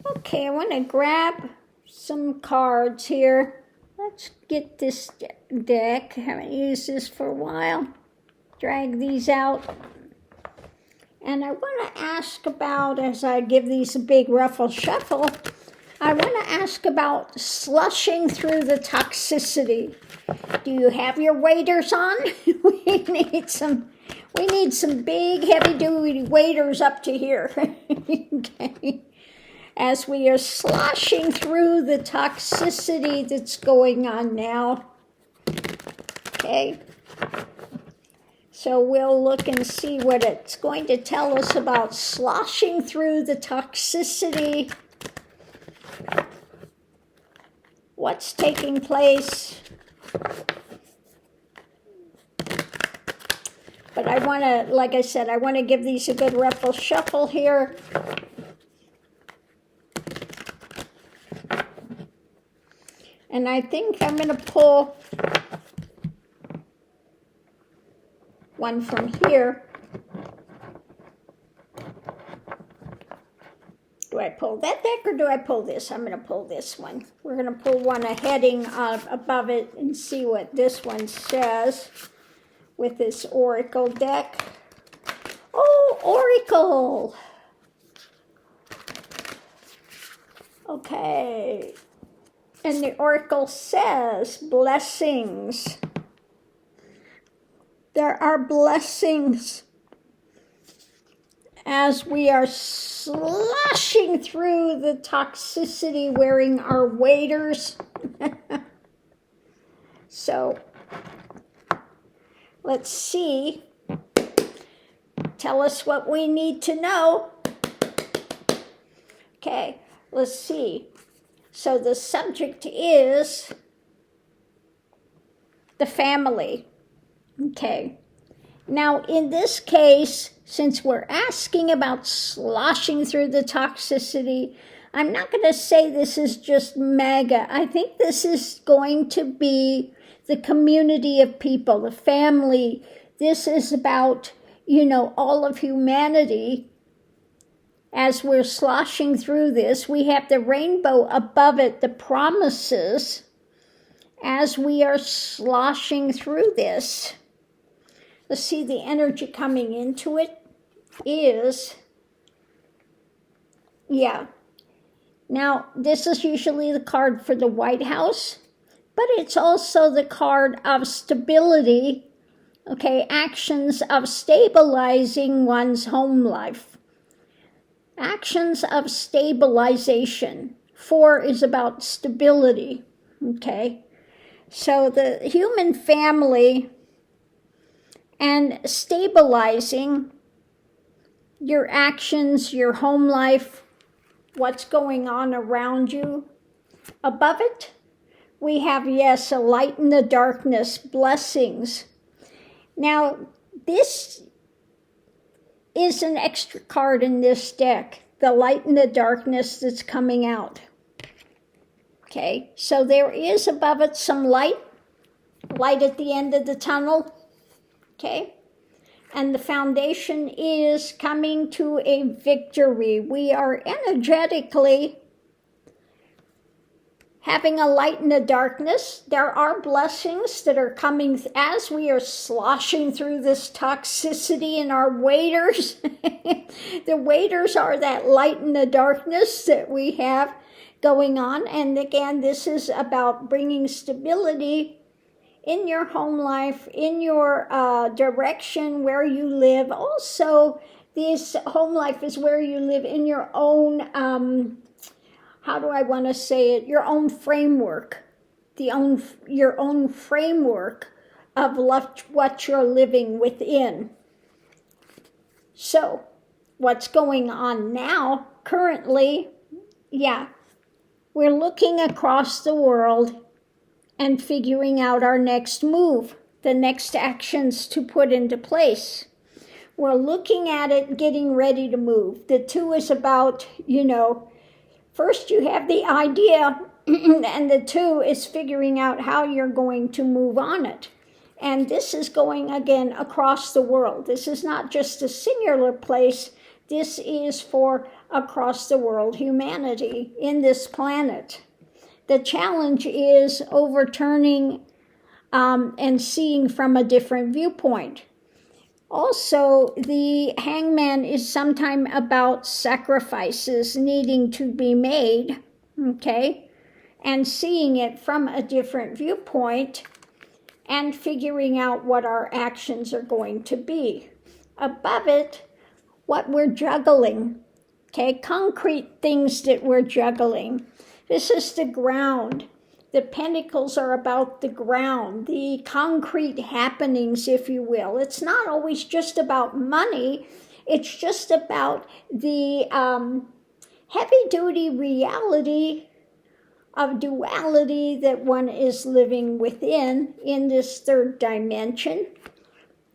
Okay, I want to grab some cards here. Let's get this deck. I haven't used this for a while. Drag these out. And I want to ask about, as I give these a big ruffle shuffle, I want to ask about slushing through the toxicity. Do you have your waders on? we need some big heavy-duty waders up to here. Okay. As we are sloshing through the toxicity that's going on now. Okay. So we'll look and see what it's going to tell us about sloshing through the toxicity. What's taking place. But I want to, like I said, I want to give these a good ruffle shuffle here. And I think I'm going to pull one from here. Do I pull that deck or do I pull this? I'm going to pull this one. We're going to pull one a heading above it and see what this one says with this oracle deck. Oh, oracle! Okay. And the oracle says, blessings. There are blessings as we are sloshing through the toxicity wearing our waders. So, let's see. Tell us what we need to know. Okay, let's see. So the subject is the family. Okay. Now, in this case, since we're asking about sloshing through the toxicity, I'm not going to say this is just mega. I think this is going to be the community of people, the family. This is about, all of humanity. As we're sloshing through this, we have the rainbow above it, the promises, as we are sloshing through this. Let's see, the energy coming into it is, Now, this is usually the card for the White House, but it's also the card of stability, actions of stabilizing one's home life. Actions of stabilization. 4 is about stability, So the human family and stabilizing your actions, your home life, what's going on around you. Above it, we have, a light in the darkness, blessings. Now, this is an extra card in this deck, the light in the darkness that's coming out. Okay, so there is above it some light at the end of the tunnel. Okay, and the foundation is coming to a victory. We are energetically having a light in the darkness. There are blessings that are coming as we are sloshing through this toxicity in our waders. The waders are that light in the darkness that we have going on. And again, this is about bringing stability in your home life, in your direction where you live. Also, this home life is where you live in your own, your own framework, your own framework of what you're living within. So, what's going on now, currently, we're looking across the world and figuring out our next move, the next actions to put into place. We're looking at it, getting ready to move. The 2 is about, first you have the idea, and the 2 is figuring out how you're going to move on it. And this is going, again, across the world. This is not just a singular place. This is for across the world, humanity in this planet. The challenge is overturning and seeing from a different viewpoint. Also, the hangman is sometimes about sacrifices needing to be made, okay, and seeing it from a different viewpoint and figuring out what our actions are going to be. Above it, what we're juggling, okay, concrete things that we're juggling. This is the ground. The pentacles are about the ground, the concrete happenings, if you will. It's not always just about money. It's just about the heavy-duty reality of duality that one is living within in this third dimension.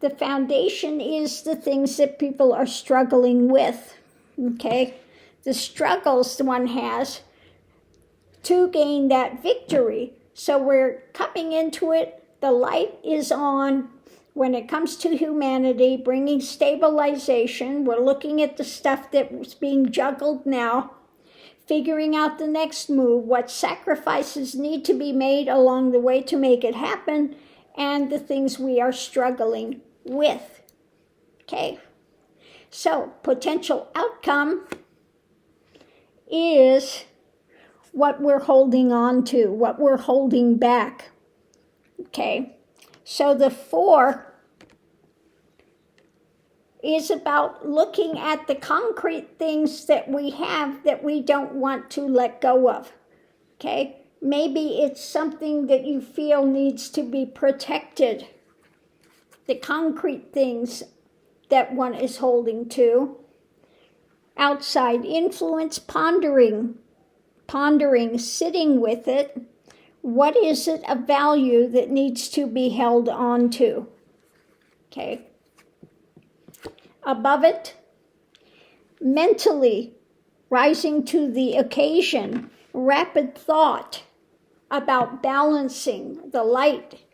The foundation is the things that people are struggling with, okay? The struggles one has to gain that victory. So we're coming into it. The light is on. When it comes to humanity, bringing stabilization, we're looking at the stuff that's being juggled now, figuring out the next move, what sacrifices need to be made along the way to make it happen, and the things we are struggling with. Okay? So, potential outcome is what we're holding on to, what we're holding back. Okay, so the 4 is about looking at the concrete things that we have that we don't want to let go of. Okay, maybe it's something that you feel needs to be protected. The concrete things that one is holding to. Outside influence, pondering, sitting with it. What is it of value that needs to be held on to? Okay. Above it, mentally rising to the occasion, rapid thought about balancing the light,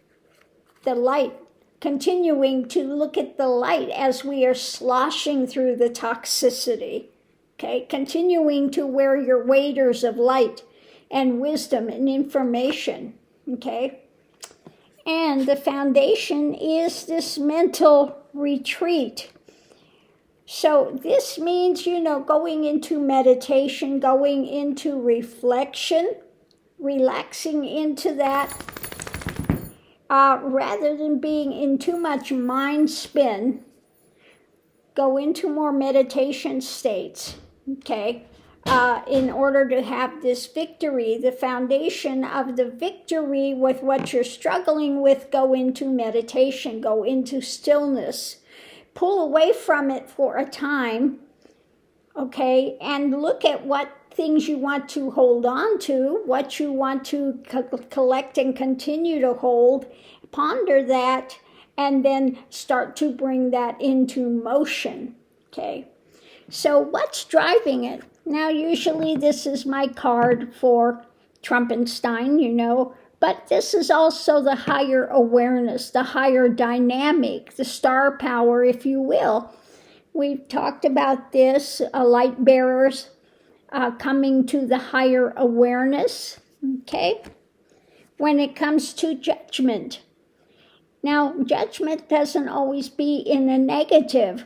continuing to look at the light as we are sloshing through the toxicity. Okay, continuing to wear your waders of light and wisdom and information, okay? And the foundation is this mental retreat. So this means, going into meditation, going into reflection, relaxing into that, rather than being in too much mind spin, go into more meditation states. Okay, in order to have this victory, the foundation of the victory with what you're struggling with, go into meditation, go into stillness, pull away from it for a time, okay, and look at what things you want to hold on to, what you want to collect and continue to hold, ponder that, and then start to bring that into motion, okay? So what's driving it? Now, usually this is my card for Trumpenstein, but this is also the higher awareness, the higher dynamic, the star power, if you will. We've talked about this, light bearers coming to the higher awareness, okay? When it comes to judgment. Now, judgment doesn't always be in a negative.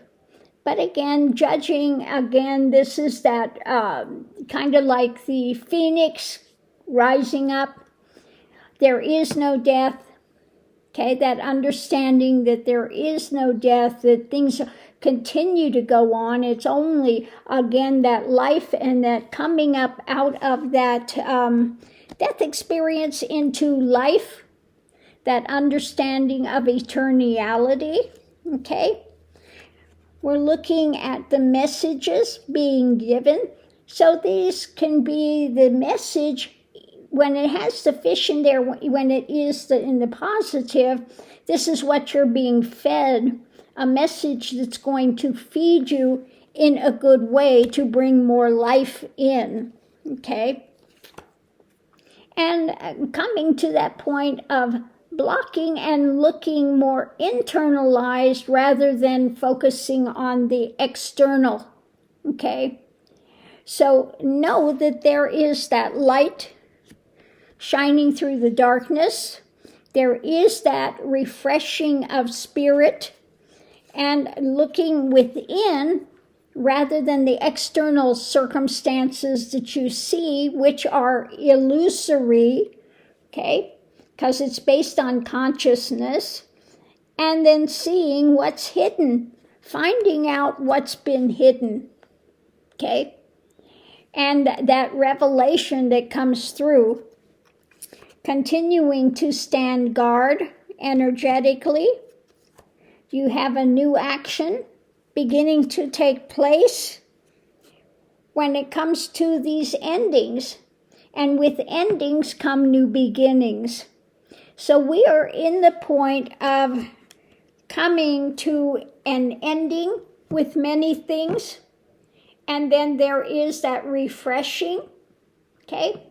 But again, judging, this is that kind of like the phoenix rising up. There is no death. Okay, that understanding that there is no death, that things continue to go on. It's only, again, that life and that coming up out of that death experience into life, that understanding of eternality, okay? We're looking at the messages being given. So these can be the message when it has the fish in there, when it is in the positive. This is what you're being fed, a message that's going to feed you in a good way to bring more life in, okay? And coming to that point of blocking and looking more internalized rather than focusing on the external, okay? So know that there is that light shining through the darkness. There is that refreshing of spirit and looking within rather than the external circumstances that you see, which are illusory, okay, because it's based on consciousness, and then seeing what's hidden, finding out what's been hidden, okay, and that revelation that comes through, continuing to stand guard energetically. You have a new action beginning to take place when it comes to these endings. And with endings come new beginnings. So we are in the point of coming to an ending with many things. And then there is that refreshing, okay?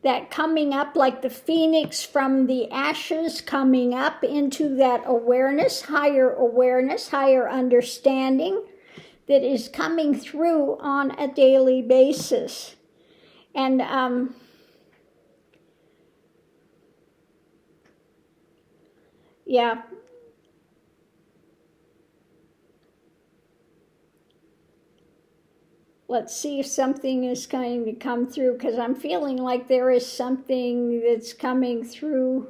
That coming up like the phoenix from the ashes, coming up into that awareness, higher understanding that is coming through on a daily basis. And yeah. Let's see if something is going to come through, because I'm feeling like there is something that's coming through.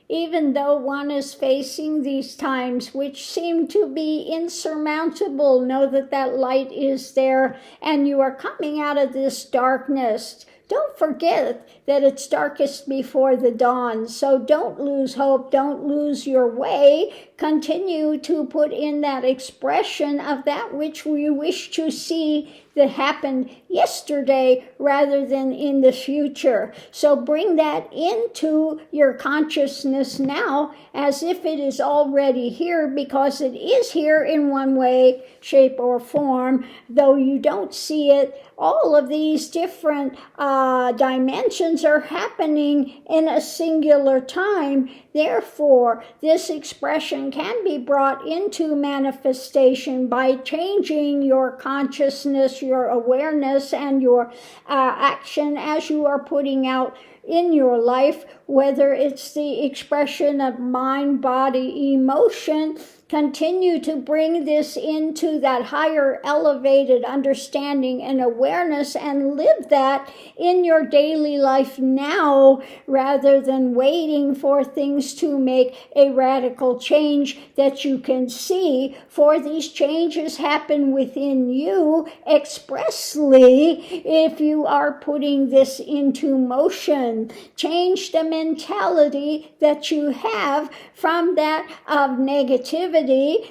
Even though one is facing these times which seem to be insurmountable, know that that light is there and you are coming out of this darkness. Don't forget that it's darkest before the dawn, so don't lose hope, don't lose your way. Continue to put in that expression of that which we wish to see that happened yesterday rather than in the future. So bring that into your consciousness now as if it is already here, because it is here in one way, shape, or form, though you don't see it. All of these different dimensions are happening in a singular time. Therefore, this expression can be brought into manifestation by changing your consciousness, your awareness, and your action as you are putting out in your life, whether it's the expression of mind, body, emotion. Continue to bring this into that higher elevated understanding and awareness and live that in your daily life now rather than waiting for things to make a radical change that you can see. For these changes happen within you expressly if you are putting this into motion. Change the mentality that you have from that of negativity,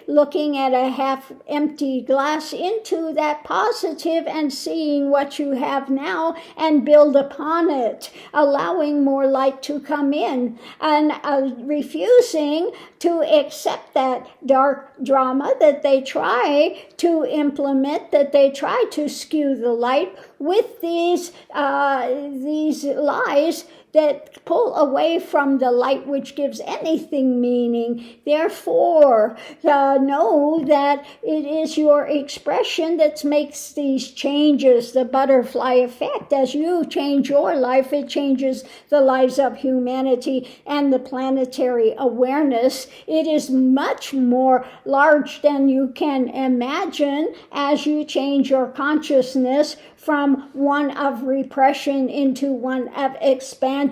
looking at a half-empty glass, into that positive and seeing what you have now and build upon it, allowing more light to come in and refusing to accept that dark drama that they try to implement, that they try to skew the light with these lies that pull away from the light which gives anything meaning. Therefore, know that it is your expression that makes these changes, the butterfly effect. As you change your life, it changes the lives of humanity and the planetary awareness. It is much more large than you can imagine as you change your consciousness from one of repression into one of expansion.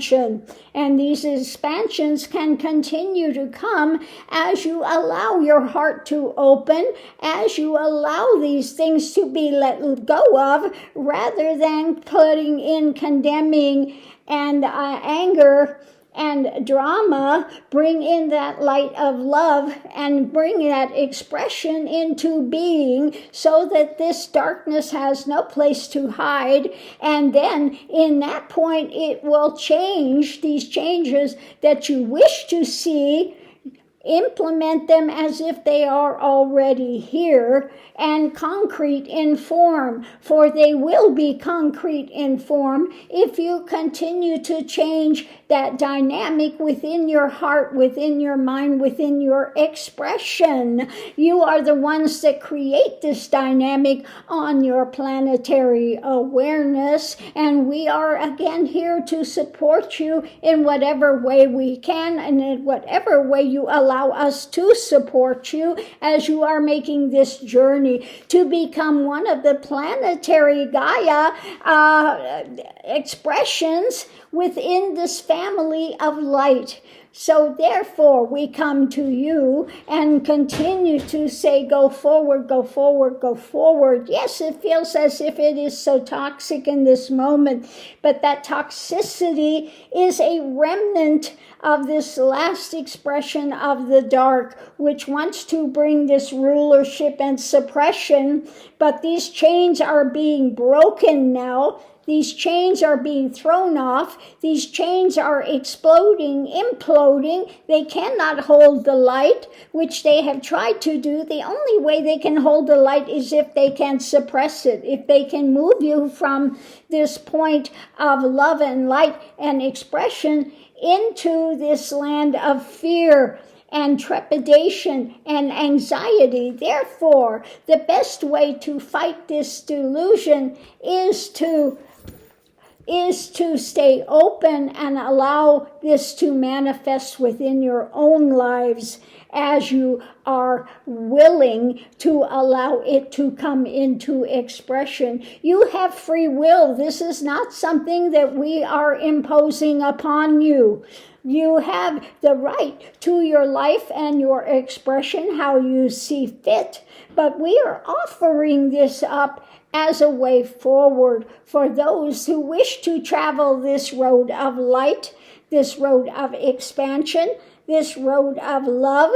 And these expansions can continue to come as you allow your heart to open, as you allow these things to be let go of, rather than putting in condemning and anger and drama. Bring in that light of love and bring that expression into being so that this darkness has no place to hide. And then in that point, it will change these changes that you wish to see Implement them as if they are already here and concrete in form, for they will be concrete in form if you continue to change that dynamic within your heart, within your mind, within your expression. You are the ones that create this dynamic on your planetary awareness, and we are again here to support you in whatever way we can and in whatever way you allow us to support you as you are making this journey to become one of the planetary Gaia expressions within this family of light. So therefore, we come to you and continue to say, go forward, go forward, go forward. Yes, it feels as if it is so toxic in this moment, but that toxicity is a remnant of this last expression of the dark, which wants to bring this rulership and suppression, but these chains are being broken now. These chains are being thrown off. These chains are exploding, imploding. They cannot hold the light, which they have tried to do. The only way they can hold the light is if they can suppress it, if they can move you from this point of love and light and expression into this land of fear and trepidation and anxiety. Therefore, the best way to fight this delusion is to stay open and allow this to manifest within your own lives as you are willing to allow it to come into expression. You have free will. This is not something that we are imposing upon you. You have the right to your life and your expression, how you see fit, but we are offering this up as a way forward for those who wish to travel this road of light, this road of expansion, this road of love.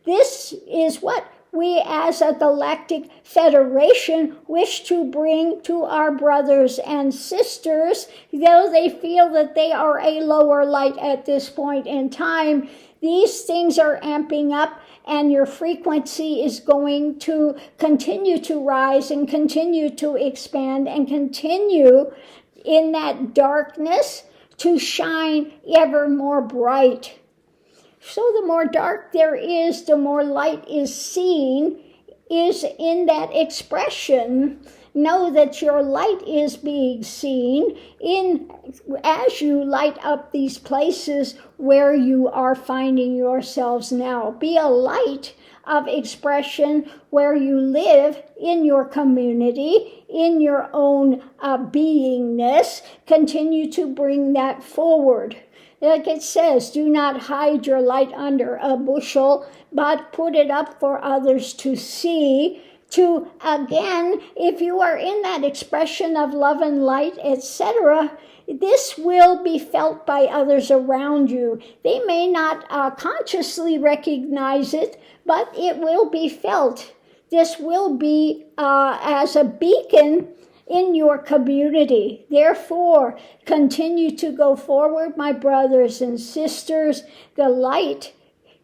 This is what we as a Galactic Federation wish to bring to our brothers and sisters, though they feel that they are a lower light at this point in time. These things are amping up, and your frequency is going to continue to rise and continue to expand and continue in that darkness to shine ever more bright. So the more dark there is, the more light is seen, is in that expression. Know that your light is being seen as you light up these places where you are finding yourselves now. Be a light of expression where you live in your community, in your own beingness. Continue to bring that forward. Like it says, do not hide your light under a bushel, but put it up for others to see. To, again, if you are in that expression of love and light, etc., this will be felt by others around you. They may not consciously recognize it, but it will be felt. This will be as a beacon in your community. Therefore, continue to go forward, my brothers and sisters. The light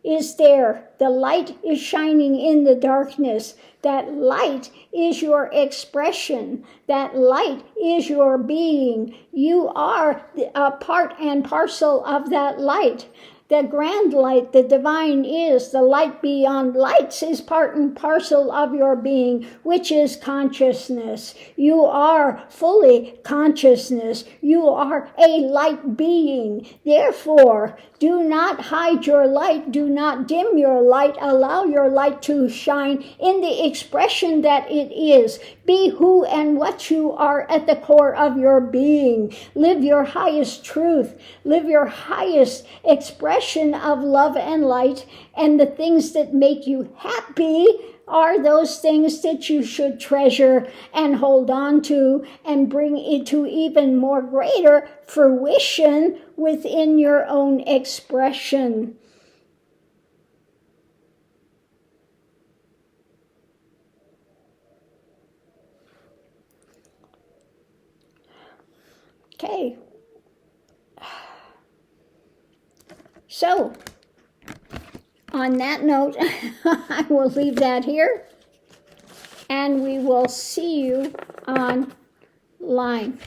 is there. The light is shining in the darkness. That light is your expression. That light is your being. You are a part and parcel of that light. The grand light, the divine is, the light beyond lights is part and parcel of your being, which is consciousness. You are fully consciousness. You are a light being. Therefore, do not hide your light. Do not dim your light. Allow your light to shine in the expression that it is. Be who and what you are at the core of your being. Live your highest truth. Live your highest expression of love and light. And the things that make you happy are those things that you should treasure and hold on to and bring into even more greater fruition within your own expression. Okay. So, on that note, I will leave that here. And we will see you online.